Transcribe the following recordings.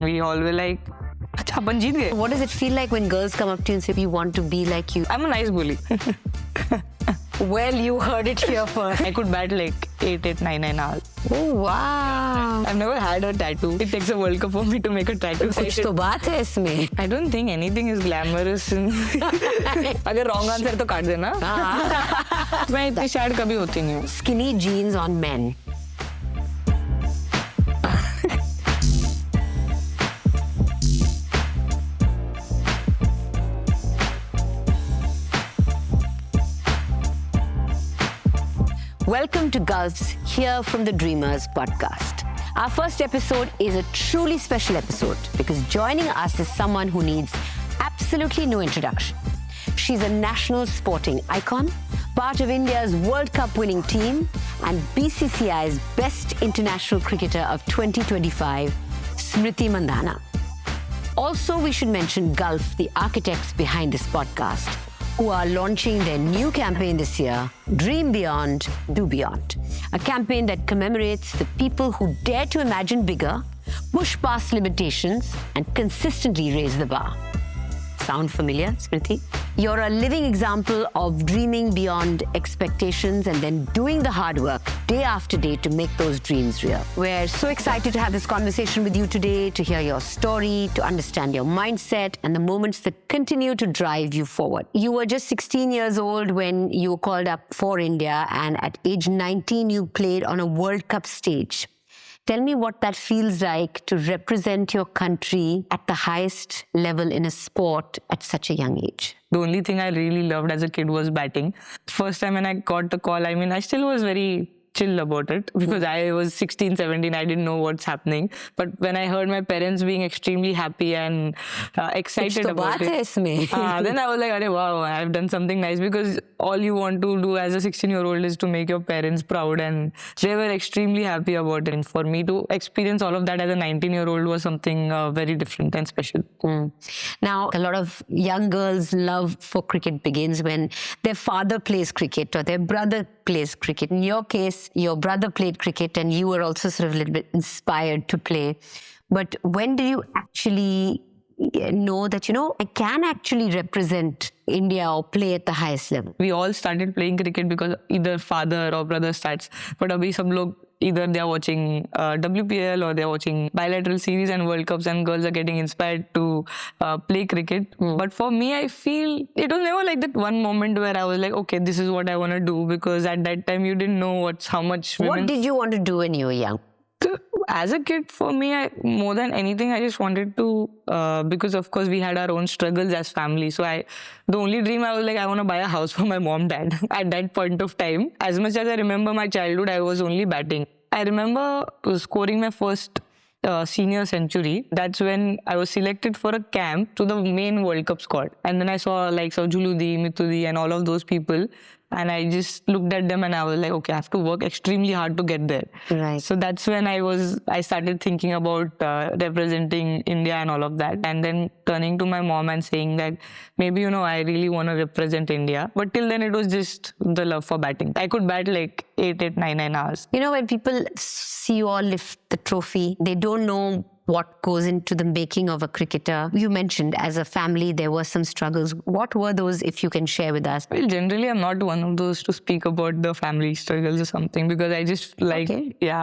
We all were like, "Acha, अपन जीत गए." What does it feel like when girls come up to you and say, we want to be like you? I'm a nice bully. Well, you heard it here first. I could bat like 8, 9 hours. Oh, wow. I've never had a tattoo. It takes a World Cup for me to make a tattoo. कुछ तो बात है इसमें. I don't think anything is glamorous. अगर wrong answer तो काट देना. मैं इतनी sad कभी होती नहीं हूँ. Skinny jeans on men. Welcome to Gulf's Hear from the Dreamers podcast. Our first episode is a truly special episode because joining us is someone who needs absolutely no introduction. She's a national sporting icon, part of India's World Cup winning team, and BCCI's best international cricketer of 2025, Smriti Mandhana. Also, we should mention Gulf, the architects behind this podcast, who are launching their new campaign this year, Dream Beyond, Do Beyond. A campaign that commemorates the people who dare to imagine bigger, push past limitations, and consistently raise the bar. Sound familiar, Smriti? You're a living example of dreaming beyond expectations and then doing the hard work day after day to make those dreams real. We're so excited to have this conversation with you today, to hear your story, to understand your mindset and the moments that continue to drive you forward. You were just 16 years old when you were called up for India, and at age 19, you played on a World Cup stage. Tell me what that feels like to represent your country at the highest level in a sport at such a young age. The only thing I really loved as a kid was batting. First time when I got the call, I still was very chill about it because I was 16, 17, I didn't know what's happening. But when I heard my parents being extremely happy and excited about it, then I was like, "Arey, wow, I've done something nice," because all you want to do as a 16-year-old is to make your parents proud, and they were extremely happy about it. And for me to experience all of that as a 19-year-old was something very different and special. Now, a lot of young girls' love for cricket begins when their father plays cricket or their brother plays cricket. In your case, your brother played cricket and you were also sort of a little bit inspired to play. But when did you actually know that, I can actually represent India or play at the highest level? We all started playing cricket because either father or brother starts. But abhi sab log either they are watching WPL or they are watching bilateral series and World Cups, and girls are getting inspired to play cricket. But for me, I feel it was never like that one moment where I was like, okay, this is what I want to do, because at that time you didn't know how much What did you want to do when you were young? As a kid, for me, more than anything, I just wanted to, because of course we had our own struggles as family. So the only dream I was like, I want to buy a house for my mom, dad at that point of time. As much as I remember my childhood, I was only batting. I remember scoring my first senior century. That's when I was selected for a camp to the main World Cup squad. And then I saw like Juludi, Mitudi and all of those people. And I just looked at them and I was like, okay, I have to work extremely hard to get there. Right. So that's when I started thinking about representing India and all of that. And then turning to my mom and saying that maybe, I really want to represent India. But till then it was just the love for batting. I could bat like 8, 9 hours. When people see you all lift the trophy, they don't know what goes into the making of a cricketer. You mentioned as a family there were some struggles. What were those, if you can share with us? Well, generally I'm not one of those to speak about the family struggles or something, because I just like,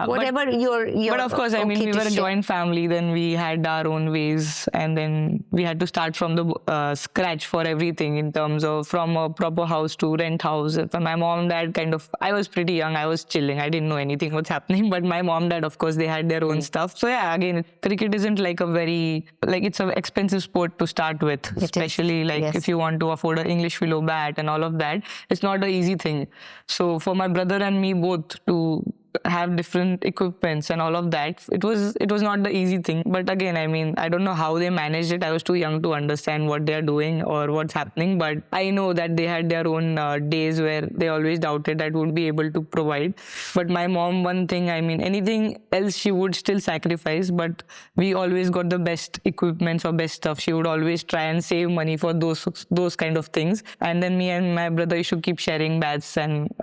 whatever your But of course, we were a joint family, then we had our own ways, and then we had to start from the scratch for everything in terms of from a proper house to rent house. For my mom, dad I was pretty young, I was chilling, I didn't know anything what's happening, but my mom, dad, of course, they had their own stuff. So yeah, again, cricket isn't like it's an expensive sport to start with, especially if you want to afford an English philo bat and all of that. It's not an easy thing. So for my brother and me both to have different equipments and all of that, it was not the easy thing. But again, I don't know how they managed it. I was too young to understand what they're doing or what's happening, but I know that they had their own days where they always doubted that would be able to provide. But my mom, one thing, anything else she would still sacrifice, but we always got the best equipments or best stuff. She would always try and save money for those kind of things. And then me and my brother used to keep sharing bats and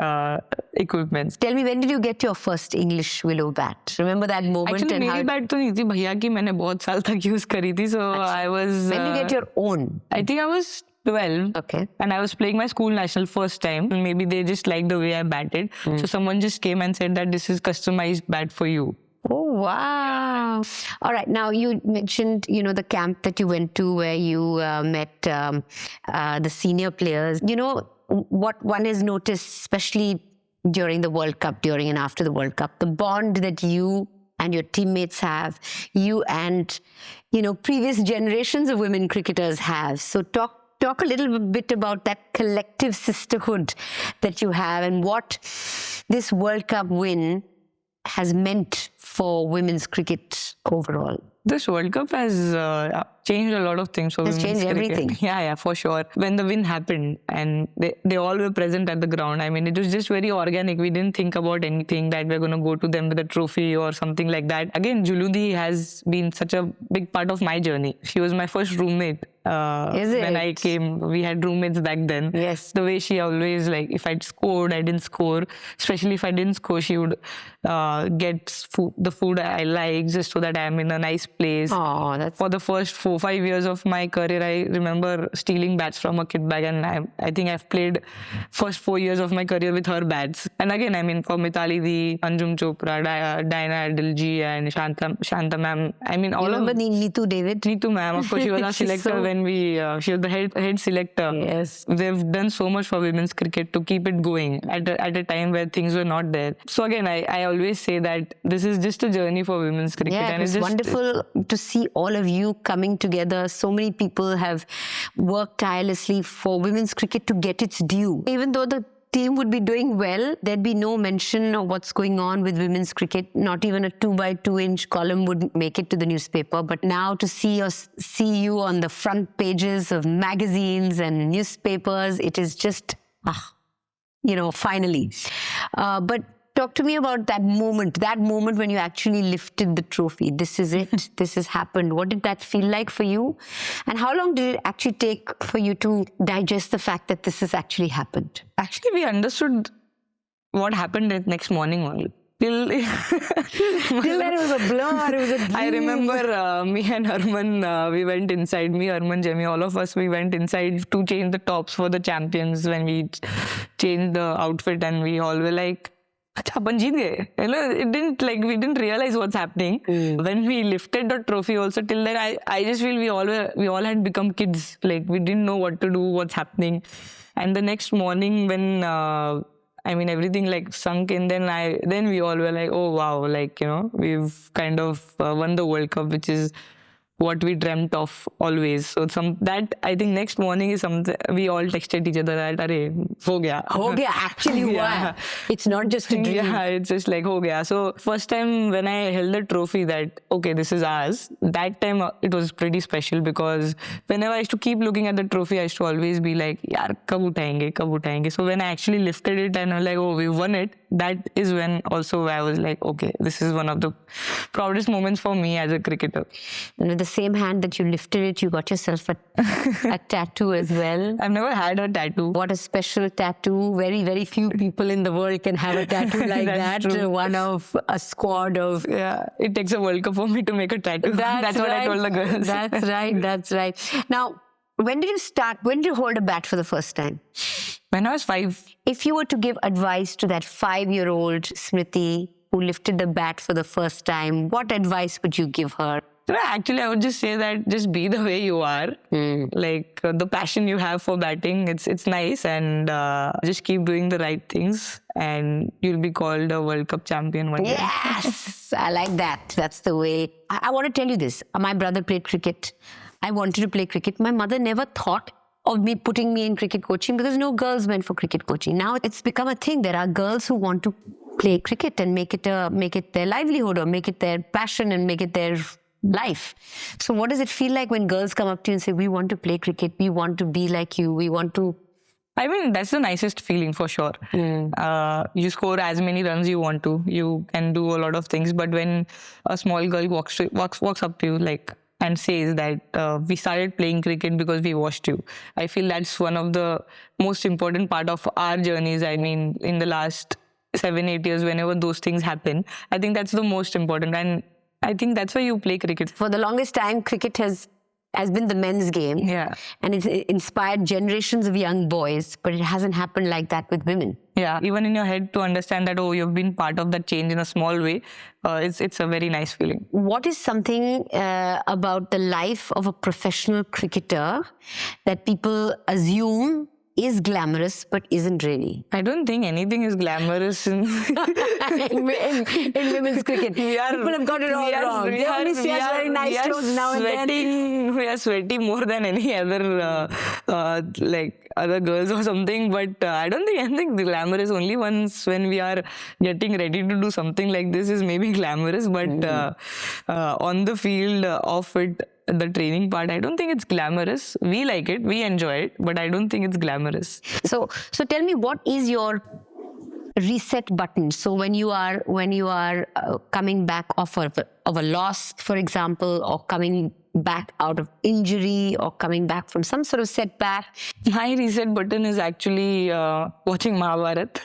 equipments. Tell me, when did you get your first English willow bat? Remember that moment? Actually, मेरी bat तो नहीं थी भैया की, मैंने बहुत साल तक use करी थी. So I was. When did you get your own? I think I was 12. Okay. And I was playing my school national first time. Maybe they just liked the way I batted. So someone just came and said that this is customized bat for you. Oh, wow. All right. Now, you mentioned, the camp that you went to where you met the senior players. What one has noticed, especially during the World Cup, during and after the World Cup, the bond that you and your teammates have, you and, previous generations of women cricketers have. So talk a little bit about that collective sisterhood that you have and what this World Cup win has meant for women's cricket overall. This World Cup has changed a lot of things for women's cricket. It's changed everything. Yeah, for sure. When the win happened and they all were present at the ground, I mean, it was just very organic. We didn't think about anything that we're going to go to them with a trophy or something like that. Again, Juludi has been such a big part of my journey. She was my first roommate. When I came, we had roommates back then. Yes. The way she always, like, if I'd scored, I didn't score. Especially if I didn't score, she would get the food I like just so that I'm in a nice place. Oh, that's... For the first 4-5 years of my career, I remember stealing bats from a kit bag, and I think I've played first 4 years of my career with her bats. And again, I mean, for Mitali Di, Anjum Chopra, Diana Adilji, and Shanta ma'am. I mean, all remember of Neetu David? Neetu ma'am, of course, she was our selector when she was the head selector. Yes. They've done so much for women's cricket to keep it going at a time where things were not there. So again, I always say that this is just a journey for women's cricket. Yeah, and it's wonderful to see all of you coming together. So many people have worked tirelessly for women's cricket to get its due. Even though the team would be doing well, there'd be no mention of what's going on with women's cricket. Not even a 2x2-inch column would make it to the newspaper. But now to see you on the front pages of magazines and newspapers, it is just, finally. But talk to me about that moment when you actually lifted the trophy. This is it. This has happened. What did that feel like for you? And how long did it actually take for you to digest the fact that this has actually happened? Actually, we understood what happened that next morning only. Till then it was a blur, it was a dream. I remember me and Harman, we went inside, Harman, Jemmy, all of us, we went inside to change the tops for the champions when we changed the outfit, and we all were like, अपन जीत गए. It didn't, we didn't realize what's happening. When we lifted the trophy also, till then I just feel we all had become kids. Like, we didn't know what to do, what's happening. And the next morning when everything sunk in, then we all were like, oh wow, we've kind of won the World Cup, which is what we dreamt of always. So that I think next morning is something we all texted each other that "Arey, ho gaya." Ho gaya, actually hua. It's not just a dream. Yeah, it's just like ho gaya. So first time when I held the trophy that, okay, this is ours, that time it was pretty special, because whenever I used to keep looking at the trophy, I used to always be like, yaar, kab utayenge. So when I actually lifted it and I was like, oh, we won it, that is when also I was like, okay, this is one of the proudest moments for me as a cricketer. And with the same hand that you lifted it, you got yourself a tattoo as well. I've never had a tattoo. What a special tattoo. Very, very few people in the world can have a tattoo like that. True. One of a squad of... Yeah, it takes a World Cup for me to make a tattoo. That's what I told the girls. That's right. Now, when did you hold a bat for the first time? When I was 5. If you were to give advice to that 5-year-old Smriti who lifted the bat for the first time, what advice would you give her? Actually, I would just say that just be the way you are. The passion you have for batting, it's nice, and just keep doing the right things, and you'll be called a World Cup champion one day. Yes, I like that. That's the way. I want to tell you this. My brother played cricket. I wanted to play cricket. My mother never thought of me putting me in cricket coaching, because no girls went for cricket coaching. Now it's become a thing. There are girls who want to play cricket and make it their livelihood, or make it their passion and make it their life. So what does it feel like when girls come up to you and say, we want to play cricket, we want to be like you, we want to... I mean, that's the nicest feeling for sure. You score as many runs you want to. You can do a lot of things. But when a small girl walks up to you and says that we started playing cricket because we watched you, I feel that's one of the most important part of our journeys. I mean, in the last 7-8 years, whenever those things happen, I think that's the most important. And I think that's why you play cricket. For the longest time, cricket has been the men's game. Yeah. And it's inspired generations of young boys, but it hasn't happened like that with women. Yeah, even in your head to understand that, oh, you've been part of that change in a small way, it's a very nice feeling. What is something about the life of a professional cricketer that people assume is glamorous but isn't really? I don't think anything is glamorous in in women's cricket. People have got it all wrong. They only see us wearing nice clothes now and then. We are sweating more than any other like other girls or something, but I don't think anything glamorous. Only once when we are getting ready to do something like this is maybe glamorous, but on the field of it, the training part, I don't think it's glamorous. We like it, we enjoy it, but I don't think it's glamorous. So tell me, what is your reset button? So when you are coming back off of a loss, for example, or coming back out of injury, or coming back from some sort of setback, my reset button is actually watching Mahabharat.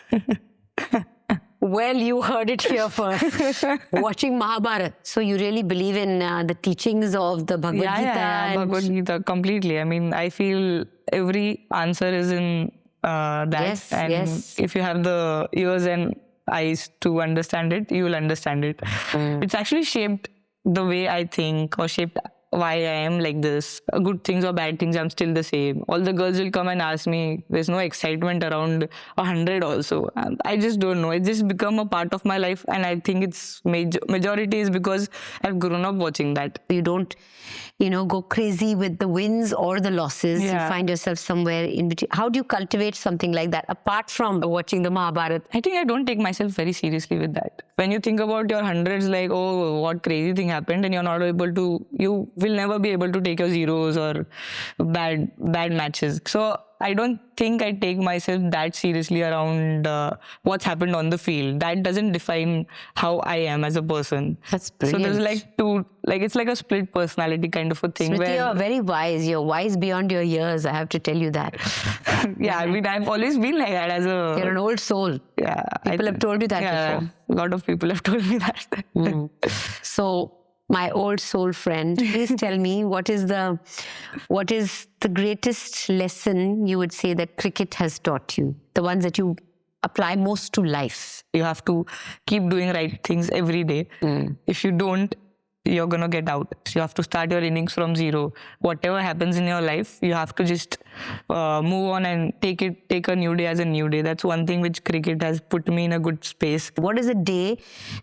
Well, you heard it here first. Watching Mahabharat. So you really believe in the teachings of the Bhagavad Gita? Yeah, Bhagavad Gita, completely. I mean, I feel every answer is in that. Yes, and yes. if you have the ears and eyes to understand it, you will understand it. It's actually shaped the way I think, or shaped why I am like this. Good things or bad things, I'm still the same. All the girls will come and ask me, there's no excitement around 100 also. I just don't know. It's just become a part of my life, and I think it's majority is because I've grown up watching that. You don't, go crazy with the wins or the losses. Yeah. You find yourself somewhere in between. How do you cultivate something like that, apart from watching the Mahabharat? I think I don't take myself very seriously with that. When you think about your hundreds, like, oh, what crazy thing happened, and you're not able to, you will never be able to take your zeros or bad matches. So I don't think I take myself that seriously around what's happened on the field. That doesn't define how I am as a person. That's brilliant. So there's it's like a split personality kind of a thing. Smriti, you're very wise. You're wise beyond your years, I have to tell you that. Yeah, I mean, I've always been like that as a... You're an old soul. Yeah. People have told you that before. A lot of people have told me that. So, my old soul friend, please tell me, what is the greatest lesson you would say that cricket has taught you? The ones that you apply most to life? You have to keep doing right things every day. If you don't, you're going to get out. So you have to start your innings from zero. Whatever happens in your life, you have to just move on and take a new day as a new day. That's one thing which cricket has put me in a good space. What is a day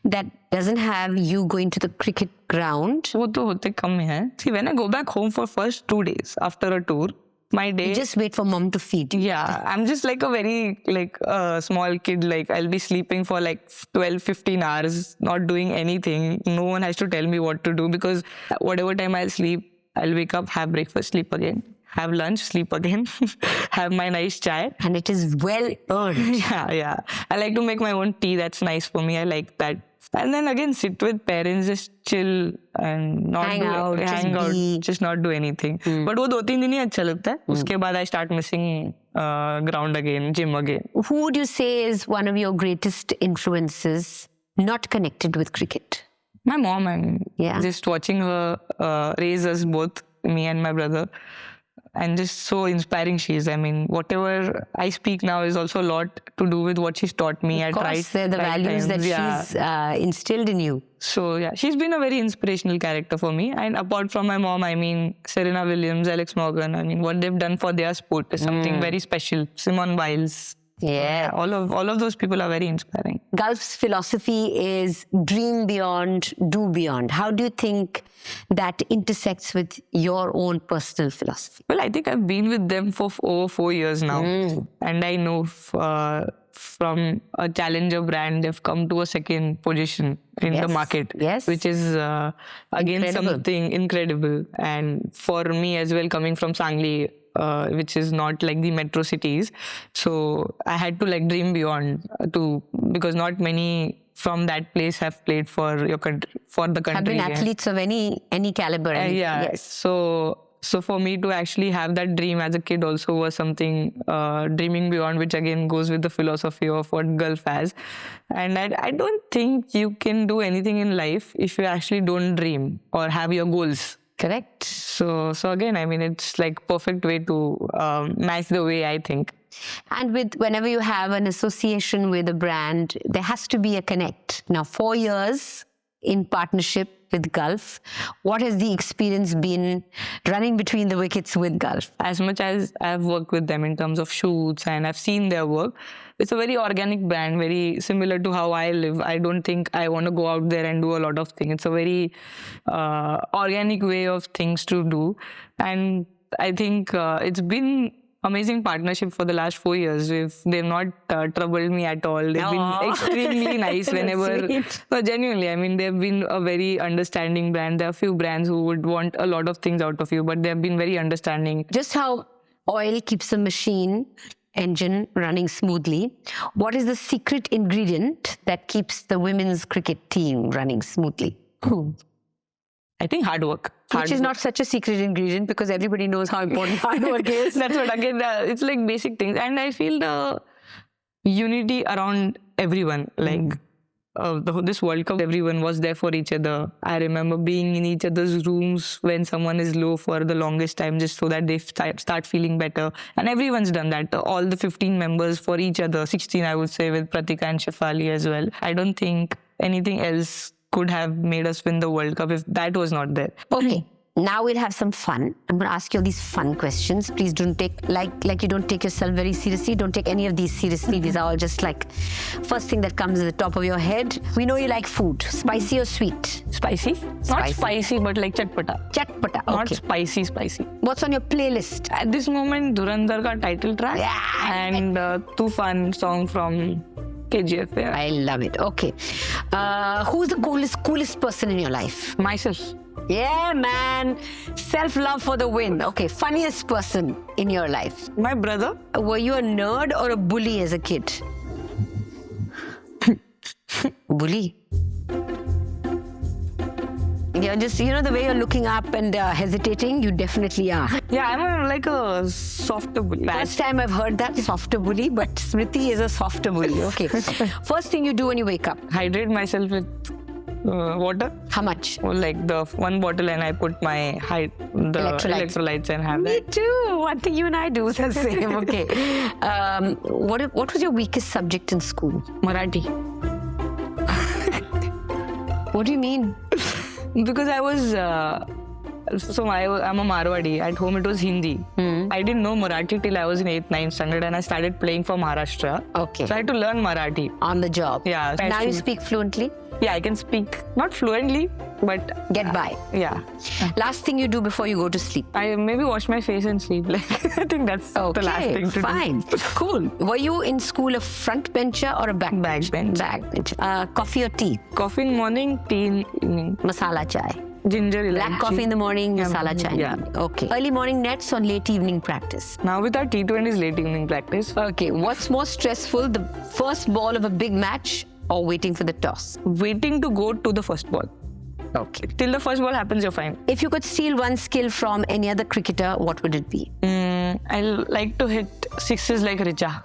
that doesn't have you going to the cricket ground? वो तो होते कम हैं. See, when I go back home for first 2 days after a tour, my day... You just wait for mom to feed you. Yeah, I'm just like a very small kid. Like, I'll be sleeping for like 12-15 hours, not doing anything. No one has to tell me what to do, because whatever time I'll sleep, I'll wake up, have breakfast, sleep again. Have lunch, sleep again, have my nice chai. And it is well earned. Yeah. I like to make my own tea. That's nice for me. I like that. And then again, sit with parents, just chill and not hang out, just not do anything. But वो 2-3 दिन ही अच्छा लगता है. उसके बाद I start missing ground again, gym again. Who would you say is one of your greatest influences not connected with cricket? My mom. And just watching her raise us both, me and my brother. And just so inspiring she is. I mean, whatever I speak now is also a lot to do with what she's taught me at right times. They're the values that she's instilled in you. So, yeah, she's been a very inspirational character for me. And apart from my mom, I mean, Serena Williams, Alex Morgan, I mean, what they've done for their sport is something very special. Simone Biles. Yeah. All of those people are very inspiring. Gulf's philosophy is dream beyond, do beyond. How do you think that intersects with your own personal philosophy? Well, I think I've been with them for over 4 years now. And I know from a challenger brand, they've come to a second position in the market, which is again something incredible. And for me as well, coming from Sangli, which is not like the metro cities. So I had to like dream beyond because not many from that place have played for your country, for the country. Have been athletes of any caliber. So So for me to actually have that dream as a kid also was something dreaming beyond, which again goes with the philosophy of what Gulf has. And I don't think you can do anything in life if you actually don't dream or have your goals. Correct. So again, I mean, it's like perfect way to match the way I think. And whenever you have an association with a brand, there has to be a connect. Now, 4 years in partnership with Gulf, what has the experience been running between the wickets with Gulf? As much as I've worked with them in terms of shoots and I've seen their work, it's a very organic brand, very similar to how I live. I don't think I want to go out there and do a lot of things. It's a very organic way of things to do. And I think it's been amazing partnership for the last 4 years. They've not troubled me at all. They've been extremely nice whenever. No, genuinely, I mean, they've been a very understanding brand. There are a few brands who would want a lot of things out of you, but they've been very understanding. Just how oil keeps a engine running smoothly, what is the secret ingredient that keeps the women's cricket team running smoothly? I think hard work. Which is not such a secret ingredient because everybody knows how important hard work is. That's what, again, it's like basic things. And I feel the unity around everyone, like this World Cup, everyone was there for each other. I remember being in each other's rooms when someone is low for the longest time, just so that they start feeling better. And everyone's done that. All the 15 members for each other, 16 I would say, with Pratika and Shefali as well. I don't think anything else could have made us win the World Cup if that was not there. Okay, now we'll have some fun. I'm going to ask you all these fun questions. Please don't take, like you don't take yourself very seriously. Don't take any of these seriously. These are all just like first thing that comes at the top of your head. We know you like food. Spicy or sweet? Spicy? Not spicy, but like chatpata. Chatpata, okay. Not spicy. What's on your playlist? At this moment, Dhurandhar ka title track and Tufan song from KGF. Yeah. I love it. Okay. Who's the coolest person in your life? Myself. Yeah, man. Self-love for the win. Okay. Funniest person in your life? My brother. Were you a nerd or a bully as a kid? Bully. You're just, the way you're looking up and hesitating, you definitely are. Yeah, I'm like a softer bully. First time I've heard that, softer bully, but Smriti is a softer bully. Okay. First thing you do when you wake up? Hydrate myself with water. How much? Well, like the one bottle, and I put my electrolytes and have Me too. One thing you and I do is the same. Okay. What was your weakest subject in school? Marathi. What do you mean? Because I was, I'm a Marwadi. At home it was Hindi. I didn't know Marathi till I was in 8th, 9th standard and I started playing for Maharashtra. Okay. So I had to learn Marathi. On the job. Yeah. Now you speak fluently? Yeah, I can speak, not fluently, but... Get by. Yeah. Last thing you do before you go to sleep? I maybe wash my face and sleep. Like, I think that's the last thing to fine. do. Cool. Were you in school a front bencher or a back bencher? Backbencher. Coffee or tea? Coffee in morning, tea in evening. Masala chai? Ginger, black coffee in the morning, masala chai. Yeah. Okay. Early morning nets or late evening practice? Now with our T20 is late evening practice. Okay. What's more stressful, the first ball of a big match or waiting for the toss? Waiting to go to the first ball. Okay. Till the first ball happens, you're fine. If you could steal one skill from any other cricketer, what would it be? I like to hit sixes like Richa.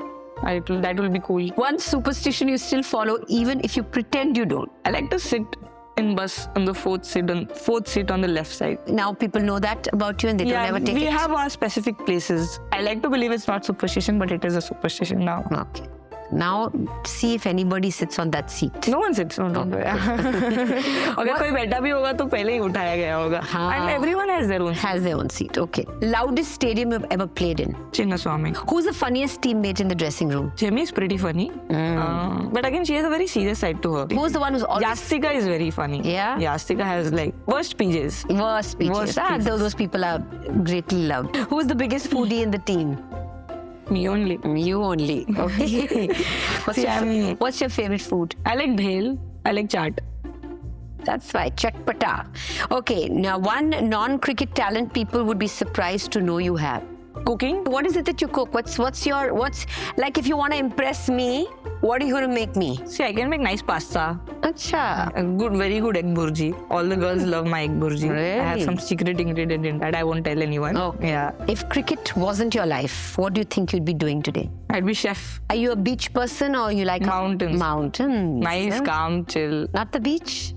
That will be cool. One superstition you still follow even if you pretend you don't? I like to sit in bus on the fourth seat on the left side. Now people know that about you and they don't ever take it? We have our specific places. I like to believe it's not superstition, but it is a superstition now. Okay. Now see if anybody sits on that seat. No one sits on that. अगर कोई बैठा भी होगा तो पहले ही उठाया गया होगा. And everyone has their own seat. Okay. Loudest stadium you've ever played in? Chinnaswamy. Who's the funniest teammate in the dressing room? Jamie is pretty funny. But again, she has a very serious side to her. Who's the one who's always... Yastika is very funny. Yeah? Yastika has like worst PJs. Worst PJs. Those people are greatly loved. Who's the biggest foodie in the team? Me only. You only. Okay. What's your favorite food? I like bhel. I like chaat. That's right. Chatpata. Okay. Now, one non-cricket talent people would be surprised to know you have. Cooking? What is it that you cook? What's like if you want to impress me, what are you going to make me? See, I can make nice pasta. Acha. Very good egg burji. All the girls love my egg burji. Really? I have some secret ingredient in that. I won't tell anyone. Okay. Yeah. If cricket wasn't your life, what do you think you'd be doing today? I'd be chef. Are you a beach person or you like Mountains. Mountains. Nice, calm, chill. Not the beach?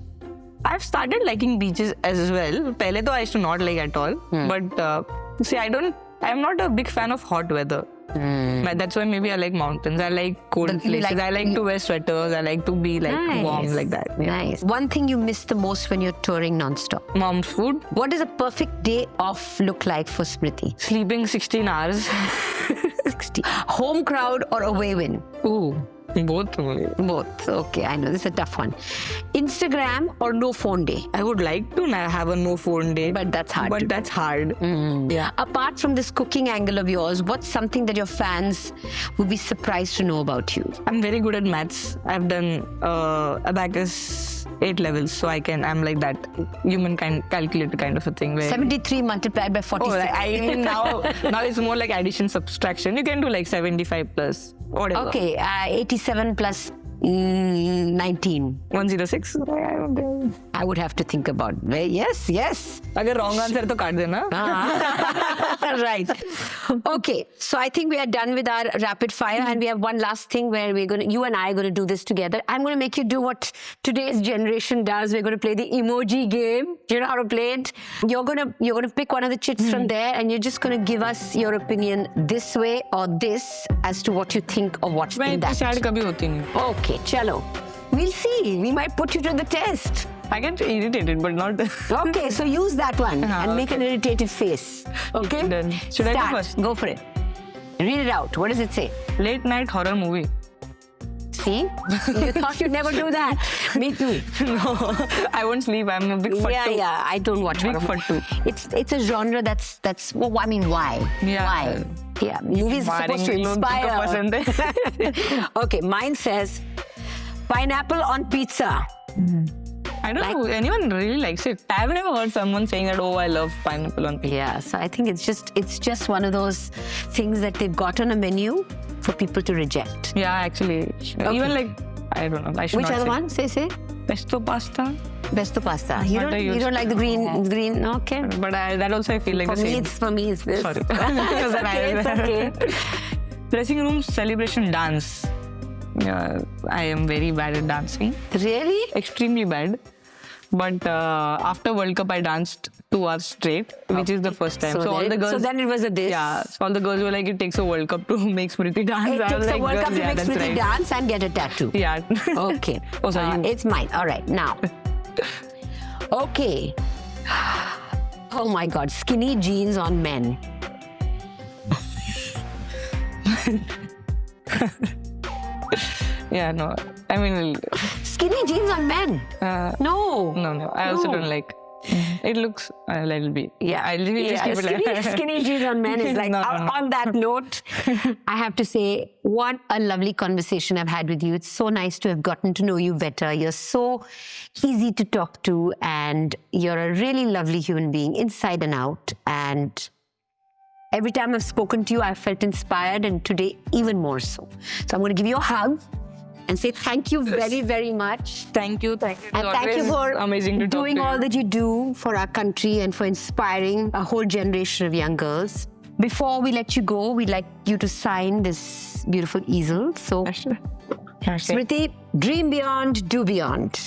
I've started liking beaches as well. Pehle though I used to not like at all. But see, I'm not a big fan of hot weather. But that's why maybe I like mountains. I like cold places. I like to wear sweaters. I like to be like warm like that. Yeah. Nice. One thing you miss the most when you're touring non-stop? Mom's food. What does a perfect day off look like for Smriti? Sleeping 16 hours. 60. Home crowd or away win? Ooh, both only. Both. Okay, I know. This is a tough one. Instagram or no phone day? I would like to have a no phone day. But that's hard. But that's hard. Yeah. Apart from this cooking angle of yours, what's something that your fans would be surprised to know about you? I'm very good at maths. I've done abacus 8 levels, so I'm like that human calculator kind of a thing. Where 73 multiplied by 46. I mean now it's more like addition subtraction. You can do like 75 plus whatever. Okay, 87 plus 19. 106. I would have to think about. Yes. अगर wrong answer तो काट देना. Right. Okay, so I think we are done with our rapid fire, and we have one last thing where you and I are going to do this together. I'm going to make you do what today's generation does. We're going to play the emoji game. Do you know how to play it? You're going to pick one of the chits from there, and you're just going to give us your opinion this way or this as to what you think of what's in that. sad कभी होती नहीं. Okay, chalo. We'll see. We might put you to the test. I get irritated, but not. Okay, so use that one and make an irritated face. Okay? Done. Should I go first? Go for it. Read it out. What does it say? Late night horror movie. See? You thought you'd never do that. Me too. No, I won't sleep. I'm a big fattu. Yeah. I don't watch Big horror fattu. It's a genre that's. Well, I mean, why? Yeah. Why? Yeah, movies are supposed to inspire. Okay, mine says pineapple on pizza. I don't know. Anyone really likes it. I've never heard someone saying that, oh, I love pineapple on pizza. Yeah, so I think it's just one of those things that they've got on a menu for people to reject. Yeah, actually. Okay. Even like, I don't know. I should Which not other say. one? Say. Pesto pasta. Pesto pasta. You don't like the green? Okay. But that also I feel like the same. For me, it's this. Sorry. It's okay. Dressing room celebration dance. Yeah, I am very bad at dancing. Really? Extremely bad. But after World Cup, I danced 2 hours straight, which is the first time. So all the girls. So then it was a this. Yeah. So all the girls were like, it takes a World Cup to make Smriti dance. It takes a World Cup to make Smriti right. dance and get a tattoo. Yeah. Okay. Oh, sorry. It's mine. All right. Now. Okay. Oh my God. Skinny jeans on men. Yeah, no. I mean, skinny jeans on men. No. I also don't like. It looks a little bit. Yeah, I'll just keep it like skinny jeans on men is like. On that note, I have to say, what a lovely conversation I've had with you. It's so nice to have gotten to know you better. You're so easy to talk to, and you're a really lovely human being, inside and out. And every time I've spoken to you, I've felt inspired, and today even more so. So I'm going to give you a hug and say thank you very, very much. Thank you. And thank you for amazing to doing all that you do for our country and for inspiring a whole generation of young girls. Before we let you go, we'd like you to sign this beautiful easel. So, Smriti, dream beyond, do beyond.